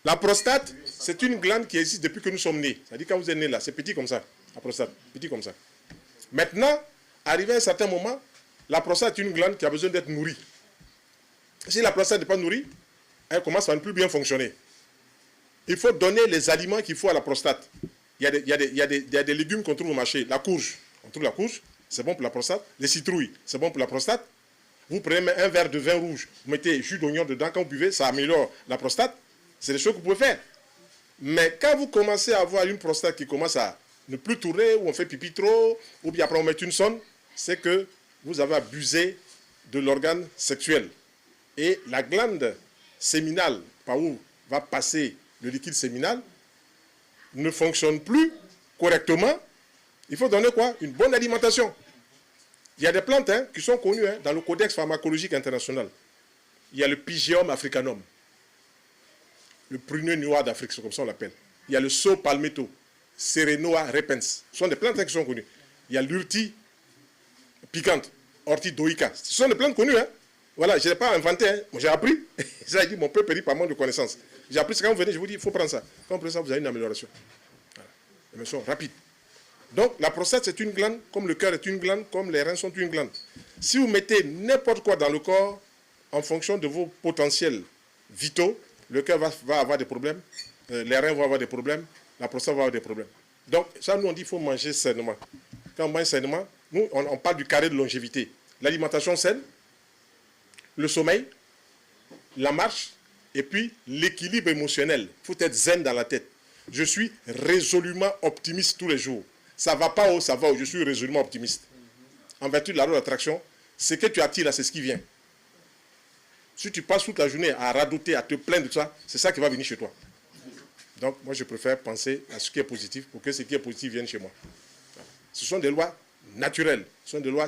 La prostate, c'est une glande qui existe depuis que nous sommes nés. C'est-à-dire quand vous êtes né là, c'est petit comme ça, la prostate, petit comme ça. Maintenant, arrivé à un certain moment, la prostate est une glande qui a besoin d'être nourrie. Si la prostate n'est pas nourrie, elle commence à ne plus bien fonctionner. Il faut donner les aliments qu'il faut à la prostate. Il y a des légumes qu'on trouve au marché. La courge, on trouve la courge, c'est bon pour la prostate. Les citrouilles, c'est bon pour la prostate. Vous prenez un verre de vin rouge, vous mettez jus d'oignon dedans, quand vous buvez, ça améliore la prostate. C'est des choses que vous pouvez faire. Mais quand vous commencez à avoir une prostate qui commence à ne plus tourner, ou on fait pipi trop, ou bien après on met une sonde, c'est que vous avez abusé de l'organe sexuel. Et la glande séminale, par où va passer le liquide séminal, ne fonctionne plus correctement. Il faut donner quoi? Une bonne alimentation. Il y a des plantes qui sont connues dans le Codex pharmacologique international. Il y a le Pygeum africanum, le pruneux noir d'Afrique, c'est comme ça on l'appelle. Il y a le saut palmetto, Serenoa repens. Ce sont des plantes qui sont connues. Il y a l'urtie piquante, Ortie doica. Ce sont des plantes connues. Voilà, je n'ai pas inventé. J'ai appris. J'ai dit, mon peu périt par manque de connaissances. J'ai appris, quand vous venez, je vous dis, il faut prendre ça. Quand vous prenez ça, vous avez une amélioration. Voilà. Une amélioration rapide. Donc, la prostate, c'est une glande, comme le cœur est une glande, comme les reins sont une glande. Si vous mettez n'importe quoi dans le corps, en fonction de vos potentiels vitaux, le cœur va avoir des problèmes, les reins vont avoir des problèmes, la prostate va avoir des problèmes. Donc, ça, nous, on dit qu'il faut manger sainement. Quand on mange sainement, nous, on parle du carré de longévité. L'alimentation saine, le sommeil, la marche, et puis l'équilibre émotionnel. Il faut être zen dans la tête. Je suis résolument optimiste tous les jours. Ça ne va pas haut, ça va haut. Je suis résolument optimiste. En vertu de la loi d'attraction, ce que tu attires là, c'est ce qui vient. Si tu passes toute la journée à radoter, à te plaindre de ça, c'est ça qui va venir chez toi. Donc, moi, je préfère penser à ce qui est positif pour que ce qui est positif vienne chez moi. Ce sont des lois naturelles. Ce sont des lois